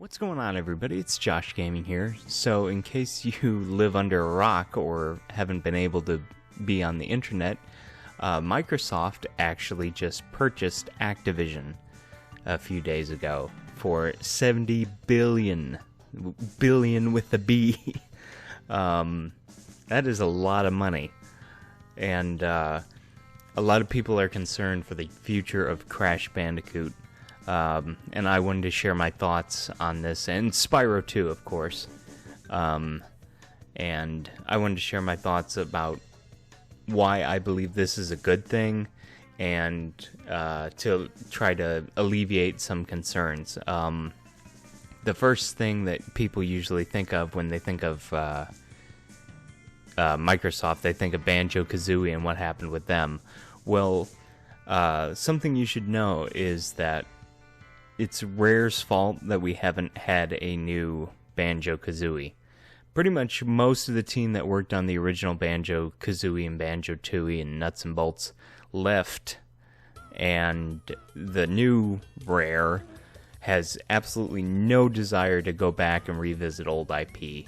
What's going on, everybody? It's Josh Gaming here. So in case you live under a rock or haven't been able to be on the internet, Microsoft actually just purchased Activision a few days ago for $70 billion with a B. That is a lot of money, and a lot of people are concerned for the future of Crash Bandicoot. And I wanted to share my thoughts on this, and Spyro too, of course. And I wanted to share my thoughts about why I believe this is a good thing, and to try to alleviate some concerns. The first thing that people usually think of when they think of Microsoft, they think of Banjo-Kazooie and what happened with them. Well, something you should know is that it's Rare's fault that we haven't had a new Banjo-Kazooie. Pretty much most of the team that worked on the original Banjo-Kazooie and Banjo-Tooie and Nuts and Bolts left, and the new Rare has absolutely no desire to go back and revisit old IP.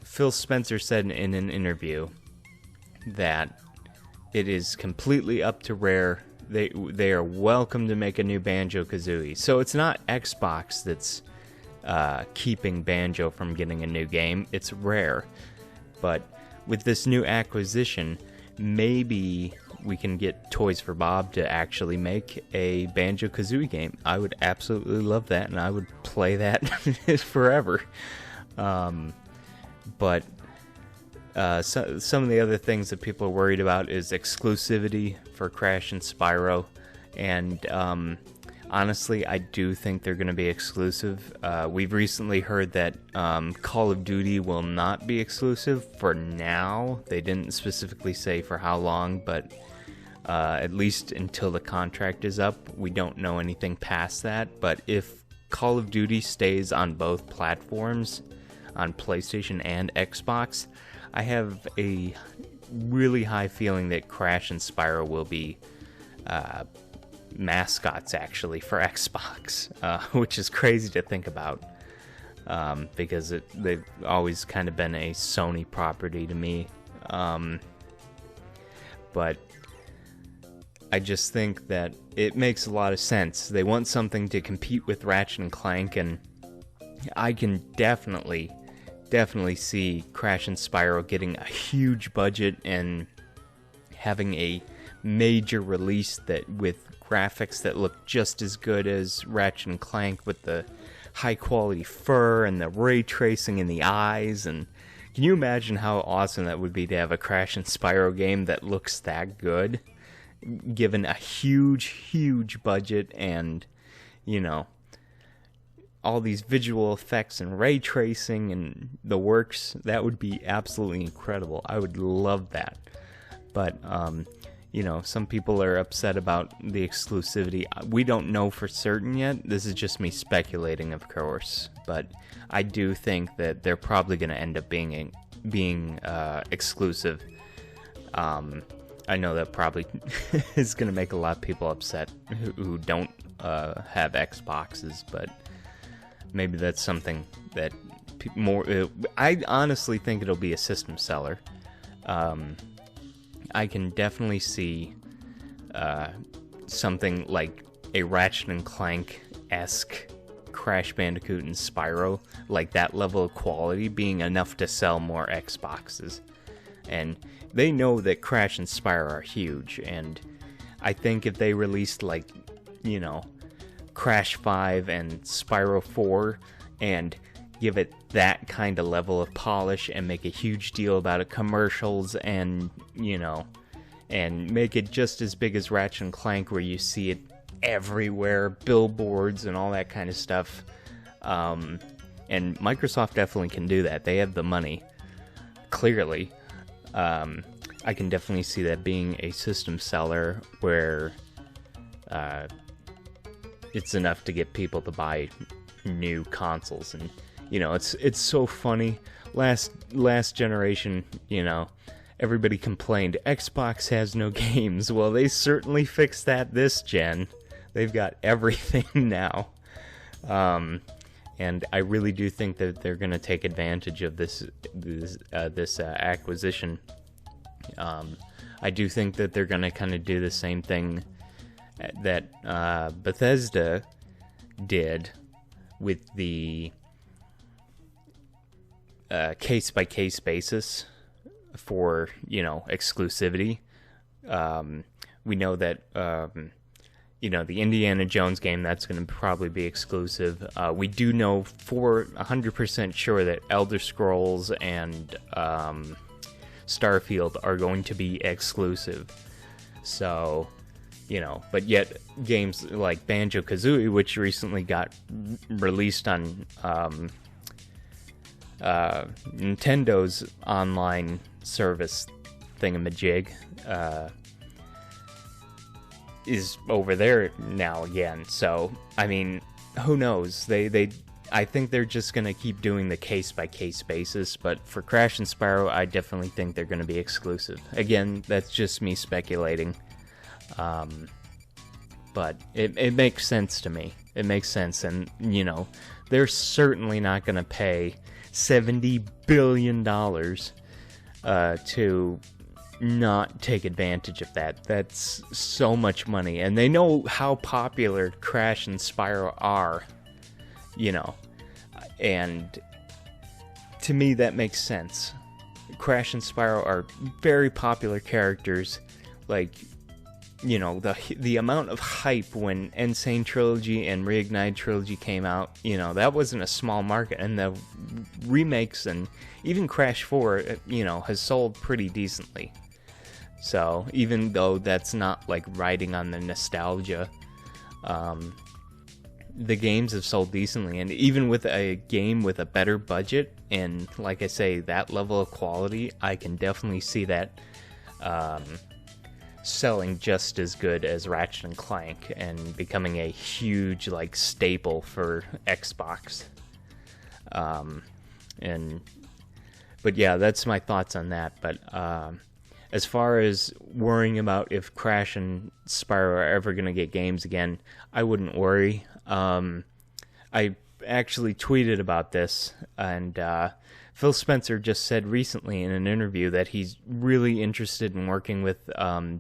Phil Spencer said in an interview that it is completely up to Rare. They are welcome to make a new Banjo-Kazooie. So it's not Xbox that's keeping Banjo from getting a new game. It's Rare. But with this new acquisition, maybe we can get Toys for Bob to actually make a Banjo-Kazooie game. I would absolutely love that, and I would play that forever. But some of the other things that people are worried about is exclusivity for Crash and Spyro, and honestly, I do think they're going to be exclusive. We've recently heard that Call of Duty will not be exclusive for now. They didn't specifically say for how long, but at least until the contract is up. We don't know anything past that, but if Call of Duty stays on both platforms, on PlayStation and Xbox, I have a really high feeling that Crash and Spyro will be mascots, actually, for Xbox, which is crazy to think about, because they've always kind of been a Sony property to me. But I just think that it makes a lot of sense. They want something to compete with Ratchet and Clank, and I can definitely see Crash and Spyro getting a huge budget and having a major release that with graphics that look just as good as Ratchet and Clank, with the high quality fur and the ray tracing in the eyes. And can you imagine how awesome that would be to have a Crash and Spyro game that looks that good, given a huge budget and, you know, all these visual effects and ray tracing and the works? That would be absolutely incredible. I would love that. But, you know, some people are upset about the exclusivity. We don't know for certain yet. This is just me speculating, of course. But I do think that they're probably going to end up being exclusive. I know that probably is going to make a lot of people upset who don't have Xboxes, but maybe that's something that I honestly think it'll be a system seller. I can definitely see something like a Ratchet and Clank-esque Crash Bandicoot and Spyro, like that level of quality, being enough to sell more Xboxes. And they know that Crash and Spyro are huge, and I think if they released, like, you know, Crash 5 and Spyro 4 and give it that kind of level of polish and make a huge deal about it, commercials, and, you know, and make it just as big as Ratchet and Clank, where you see it everywhere, billboards and all that kind of stuff. And Microsoft definitely can do that. They have the money, clearly. I can definitely see that being a system seller where it's enough to get people to buy new consoles. And, you know, it's so funny. Last generation, you know, everybody complained Xbox has no games. Well, they certainly fixed that this gen. They've got everything now. And I really do think that they're going to take advantage of this acquisition. I do think that they're going to kind of do the same thing that Bethesda did with the case-by-case basis for, exclusivity. We know that, the Indiana Jones game, that's going to probably be exclusive. We do know for 100% sure that Elder Scrolls and Starfield are going to be exclusive. So, but yet games like Banjo-Kazooie, which recently got released on Nintendo's online service thingamajig, is over there now again. So, I mean, who knows? I think they're just going to keep doing the case-by-case basis, but for Crash and Spyro, I definitely think they're going to be exclusive. Again, that's just me speculating. But it makes sense to me. It makes sense, and, they're certainly not going to pay $70 billion to not take advantage of that. That's so much money, and they know how popular Crash and Spyro are. And to me that makes sense. Crash and Spyro are very popular characters. Like, the amount of hype when Insane Trilogy and Reignited Trilogy came out, that wasn't a small market, and the remakes and even Crash 4, has sold pretty decently. So, even though that's not like riding on the nostalgia, the games have sold decently, and even with a game with a better budget and, like I say, that level of quality, I can definitely see that selling just as good as Ratchet and Clank and becoming a huge staple for Xbox. But yeah, that's my thoughts on that. But as far as worrying about if Crash and Spyro are ever going to get games again, I wouldn't worry. I actually tweeted about this, and Phil Spencer just said recently in an interview that he's really interested in working with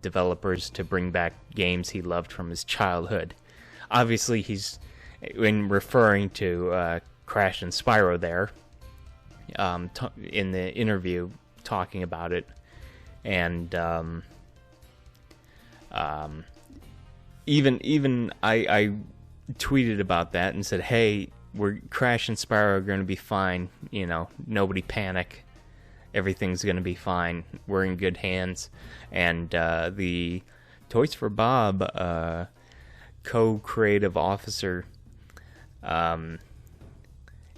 developers to bring back games he loved from his childhood. Obviously, he's in referring to Crash and Spyro there in the interview talking about it. And even I tweeted about that and said, hey, Crash and Spyro are going to be fine, nobody panic, everything's going to be fine, we're in good hands. And the Toys for Bob co-creative officer,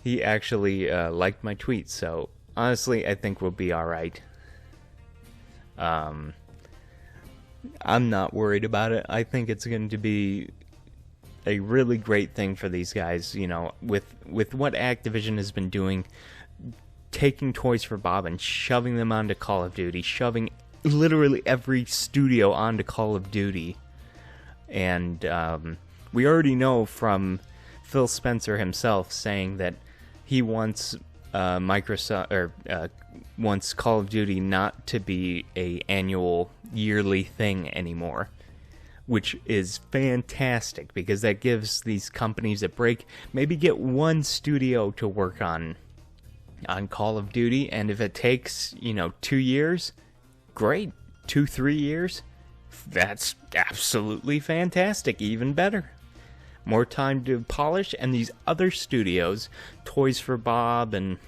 he actually liked my tweet, so honestly I think we'll be alright. I'm not worried about it. I think it's going to be a really great thing for these guys, with what Activision has been doing, taking Toys for Bob and shoving them onto Call of Duty, shoving literally every studio onto Call of Duty. And we already know from Phil Spencer himself saying that he wants Microsoft wants Call of Duty not to be a annual yearly thing anymore, which is fantastic because that gives these companies a break. Maybe get one studio to work on Call of Duty, and if it takes 2 years, great. 2-3 years, that's absolutely fantastic. Even better. More time to polish, and these other studios, Toys for Bob, and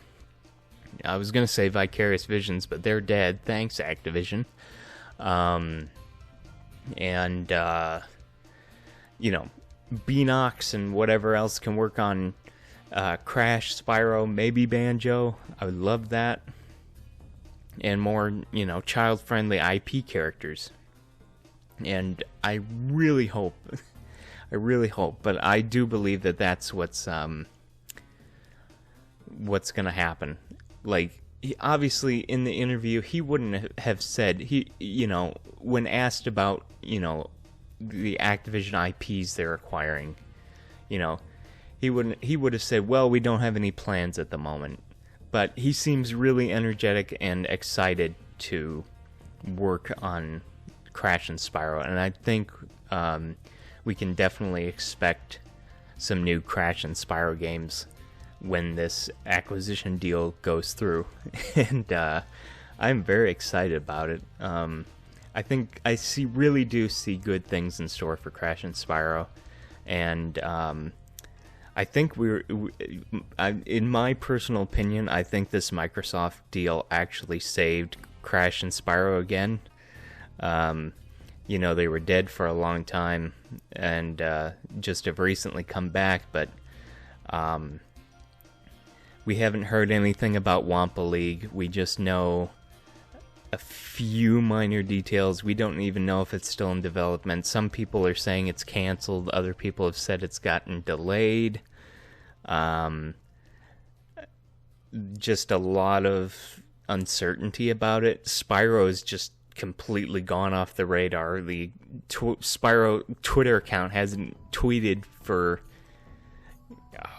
I was going to say Vicarious Visions, but they're dead. Thanks, Activision. And Beanox and whatever else can work on Crash, Spyro, maybe Banjo. I would love that. And more, child-friendly IP characters. And I really hope... but I do believe that that's what's going to happen. Obviously, in the interview, he wouldn't have said, when asked about, the Activision IPs they're acquiring, he would have said, well, we don't have any plans at the moment. But he seems really energetic and excited to work on Crash and Spyro, and I think we can definitely expect some new Crash and Spyro games when this acquisition deal goes through. And I'm very excited about it. I think I really do see good things in store for Crash and Spyro, and I think in my personal opinion, I think this Microsoft deal actually saved Crash and Spyro again. You know, they were dead for a long time and just have recently come back, but we haven't heard anything about Wampa League. We just know a few minor details. We don't even know if it's still in development. Some people are saying it's canceled. Other people have said it's gotten delayed. Just a lot of uncertainty about it. Spyro is just completely gone off the radar. The Spyro Twitter account hasn't tweeted for,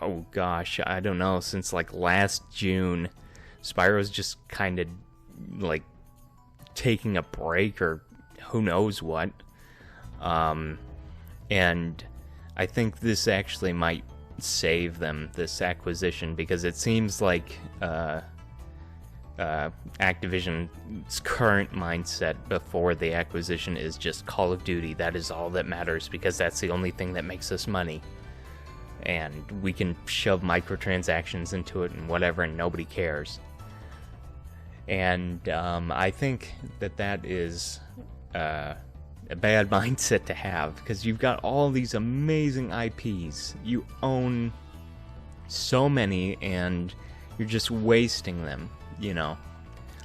oh gosh, I don't know, since like last June. Spyro's just kind of like taking a break or who knows what. And I think this actually might save them, this acquisition, because it seems like Activision's current mindset before the acquisition is just Call of Duty. That is all that matters, because that's the only thing that makes us money. And we can shove microtransactions into it and whatever, and nobody cares. And I think that is a bad mindset to have, because you've got all these amazing IPs. You own so many, and you're just wasting them, you know.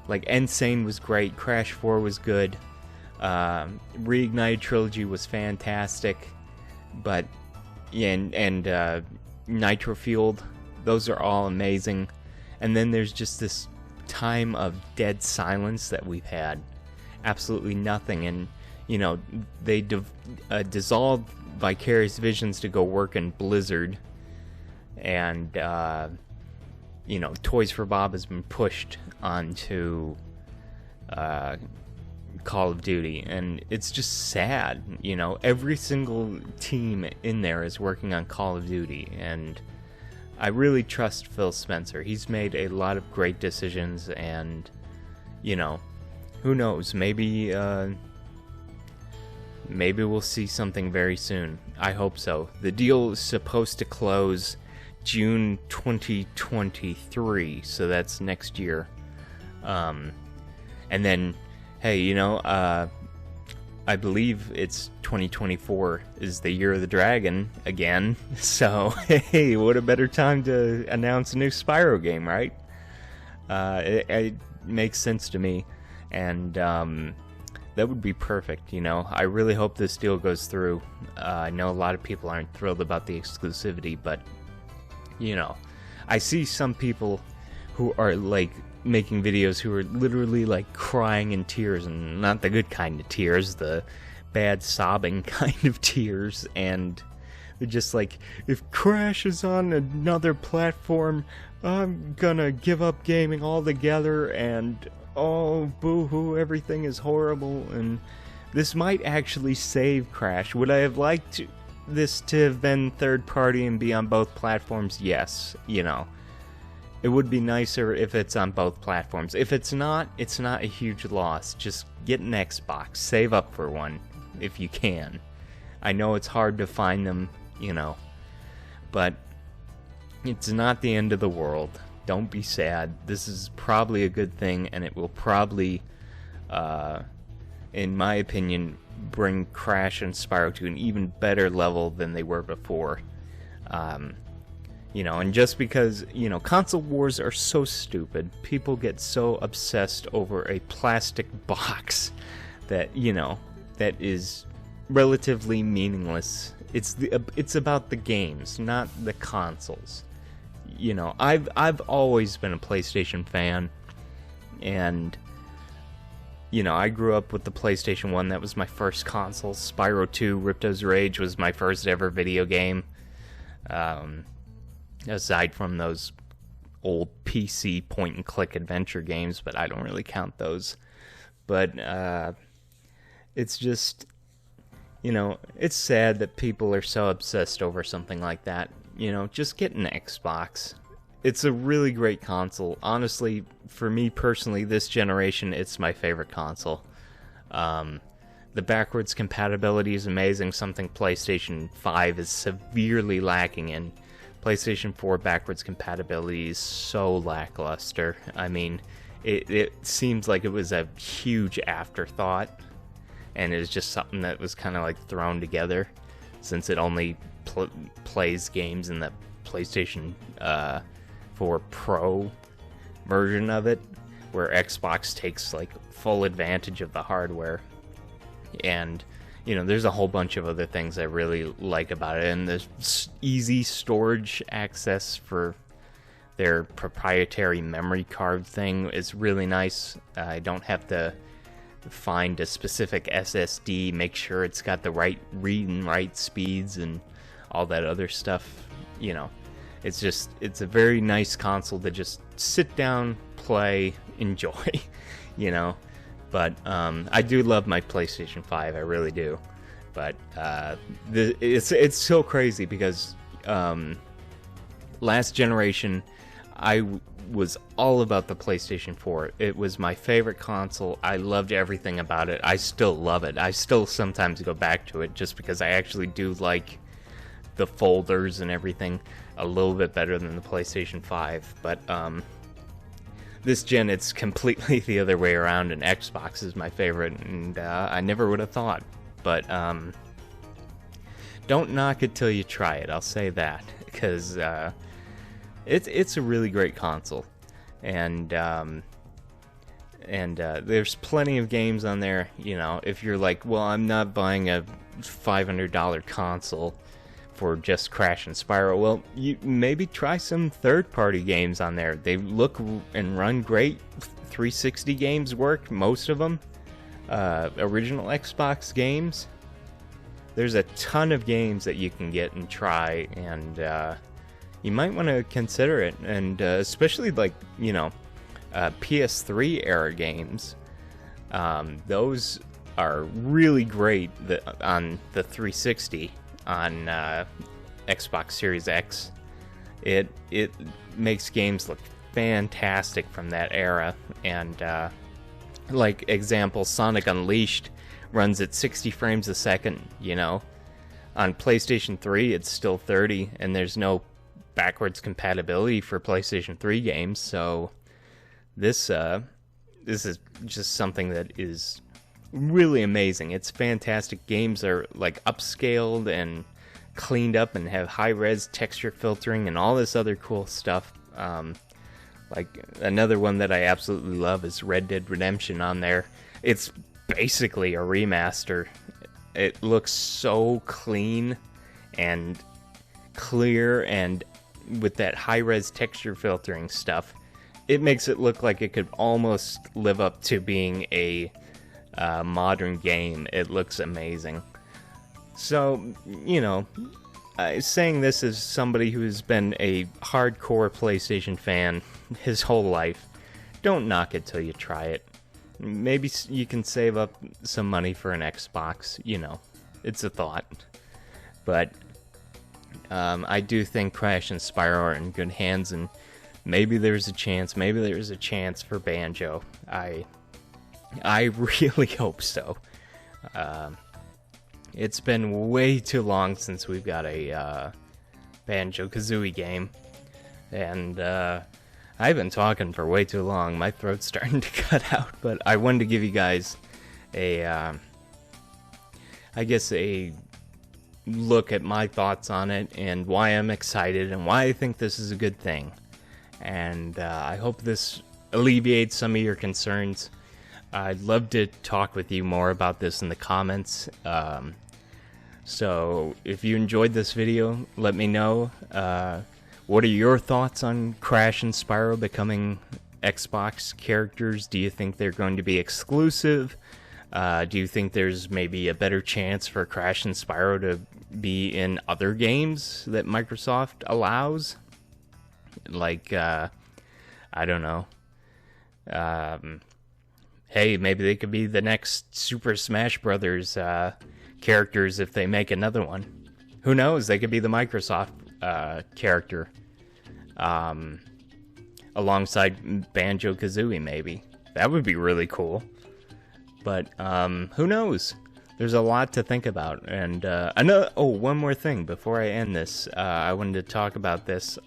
Like, Insane was great, Crash 4 was good, Reignited Trilogy was fantastic, but, yeah, and Nitro Fueled, those are all amazing. And then there's just this time of dead silence that we've had. Absolutely nothing. And, you know, they dissolved Vicarious Visions to go work in Blizzard. And, you know, Toys for Bob has been pushed onto Call of Duty. And it's just sad, you know. Every single team in there is working on Call of Duty. And I really trust Phil Spencer. He's made a lot of great decisions, and, you know, who knows? Maybe we'll see something very soon. I hope so. The deal is supposed to close June 2023, so that's next year. And then, hey, you know, I believe it's 2024 is the year of the dragon again. So, hey, what a better time to announce a new Spyro game, right? It makes sense to me. And that would be perfect, you know. I really hope this deal goes through. I know a lot of people aren't thrilled about the exclusivity, but, you know, I see some people who are, like, making videos who are literally, like, crying in tears, and not the good kind of tears, the bad sobbing kind of tears, and they're just like, if Crash is on another platform, I'm gonna give up gaming altogether, and oh, boo-hoo, everything is horrible. And this might actually save Crash. Would I have liked this to have been third party and be on both platforms? Yes, you know. It would be nicer if it's on both platforms. If it's not a huge loss. Just get an Xbox. Save up for one if you can. I know it's hard to find them, you know. But it's not the end of the world. Don't be sad. This is probably a good thing, and it will probably, in my opinion, bring Crash and Spyro to an even better level than they were before. You know, and just because, you know, console wars are so stupid, people get so obsessed over a plastic box that, you know, that is relatively meaningless. It's about the games, not the consoles. You know, I've always been a PlayStation fan, and, you know, I grew up with the PlayStation 1. That was my first console. Spyro 2, Ripto's Rage was my first ever video game. aside from those old PC point-and-click adventure games, but I don't really count those. But it's just, it's sad that people are so obsessed over something like that. Just get an Xbox. It's a really great console. Honestly, for me personally, this generation, it's my favorite console. The backwards compatibility is amazing, something PlayStation 5 is severely lacking in. PlayStation 4 backwards compatibility is so lackluster. I mean, it seems like it was a huge afterthought, and it was just something that was kind of like thrown together, since it only plays games in the PlayStation 4 Pro version of it, where Xbox takes like full advantage of the hardware. And there's a whole bunch of other things I really like about it, and the easy storage access for their proprietary memory card thing is really nice. I don't have to find a specific SSD, make sure it's got the right read and write speeds and all that other stuff. It's a very nice console to just sit down, play, enjoy, But I do love my PlayStation 5, I really do. But it's so crazy because last generation, I was all about the PlayStation 4. It was my favorite console. I loved everything about it. I still love it. I still sometimes go back to it just because I actually do like the folders and everything a little bit better than the PlayStation 5. But this gen, it's completely the other way around, and Xbox is my favorite, and I never would have thought. But don't knock it till you try it, I'll say that, because it's a really great console, and there's plenty of games on there. If you're like, well, I'm not buying a $500 console for just Crash and Spyro, well, you maybe try some third-party games on there. They look and run great. 360 games work, most of them. Original Xbox games. There's a ton of games that you can get and try, and you might want to consider it. And especially like PS3 era games. Those are really great on the 360. On Xbox Series X. It makes games look fantastic from that era, and like example, Sonic Unleashed runs at 60 frames a second. On PlayStation 3 it's still 30, and there's no backwards compatibility for PlayStation 3 games, so this is just something that is really amazing. It's fantastic. Games are like upscaled and cleaned up and have high-res texture filtering and all this other cool stuff. Like another one that I absolutely love is Red Dead Redemption on there. It's basically a remaster. It looks so clean and clear, and with that high-res texture filtering stuff, it makes it look like it could almost live up to being a modern game. It looks amazing. So, saying this as somebody who's been a hardcore PlayStation fan his whole life, don't knock it till you try it. Maybe you can save up some money for an Xbox, it's a thought. But I do think Crash and Spyro are in good hands, and maybe there's a chance for Banjo. I really hope so. It's been way too long since we've got a Banjo-Kazooie game, and I've been talking for way too long. My throat's starting to cut out, but I wanted to give you guys a look at my thoughts on it and why I'm excited and why I think this is a good thing. And I hope this alleviates some of your concerns. I'd love to talk with you more about this in the comments. So if you enjoyed this video, let me know. What are your thoughts on Crash and Spyro becoming Xbox characters? Do you think they're going to be exclusive? Do you think there's maybe a better chance for Crash and Spyro to be in other games that Microsoft allows? Like, I don't know. Hey, maybe they could be the next Super Smash Brothers characters if they make another one. Who knows? They could be the Microsoft character. Alongside Banjo-Kazooie, maybe. That would be really cool. But, who knows? There's a lot to think about. And, one more thing before I end this. I wanted to talk about this.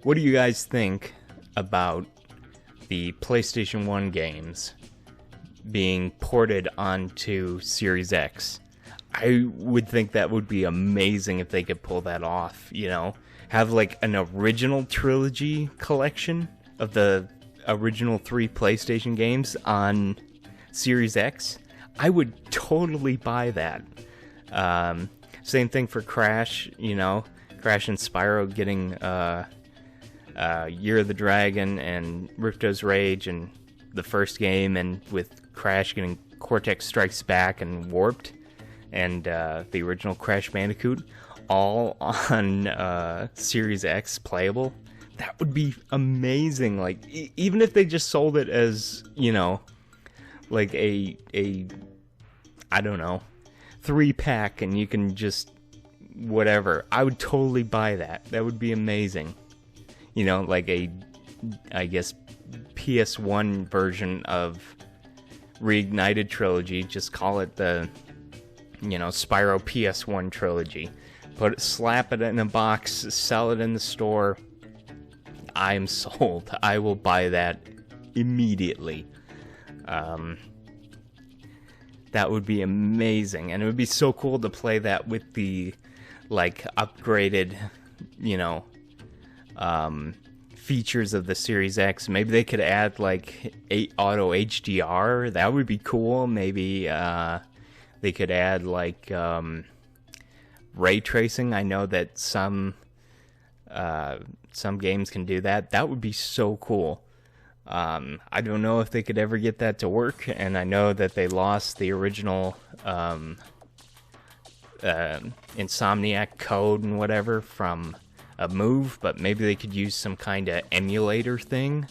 What do you guys think about the PlayStation 1 games being ported onto Series X? I would think that would be amazing if they could pull that off, you know? Have like an original trilogy collection of the original 3 PlayStation games on Series X. I would totally buy that. Same thing for Crash, you know? Crash and Spyro getting Year of the Dragon and Ripto's Rage and the first game, and with Crash getting Cortex Strikes Back and Warped, and the original Crash Bandicoot, all on Series X playable. That would be amazing. Like, even if they just sold it as, you know, like a I don't know, 3-pack, and you can just whatever. I would totally buy that. That would be amazing. You know, like I guess, PS1 version of Reignited Trilogy. Just call it the, you know, Spyro PS1 Trilogy. Slap it in a box, sell it in the store. I'm sold. I will buy that immediately. That would be amazing, and it would be so cool to play that with the, like, upgraded, you know, features of the Series X. Maybe they could add, like, auto HDR. That would be cool. Maybe they could add, like, ray tracing. I know that some games can do that. That would be so cool. I don't know if they could ever get that to work, and I know that they lost the original Insomniac code and whatever from a Move, but maybe they could use some kind of emulator thing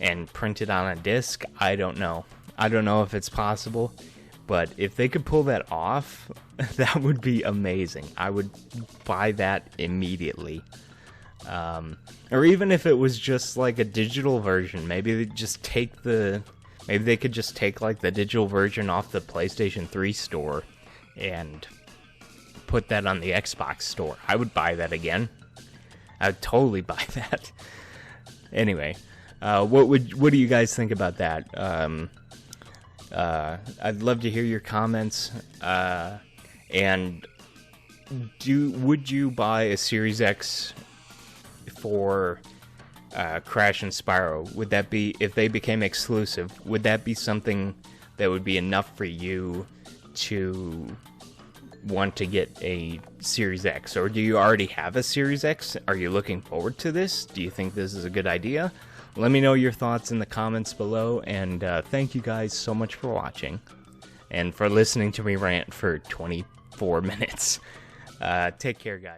and print it on a disc. I don't know. I don't know if it's possible, but if they could pull that off, that would be amazing. I would buy that immediately. Or even if it was just like a digital version, maybe they could just take like the digital version off the PlayStation 3 store and put that on the Xbox store. I would buy that again. I would totally buy that. Anyway, what do you guys think about that? I'd love to hear your comments. And would you buy a Series X for Crash and Spyro? Would that be, if they became exclusive, would that be something that would be enough for you to want to get a Series X? Or do you already have a Series X? Are you looking forward to this? Do you think this is a good idea? Let me know your thoughts in the comments below, and thank you guys so much for watching and for listening to me rant for 24 minutes. Take care, guys.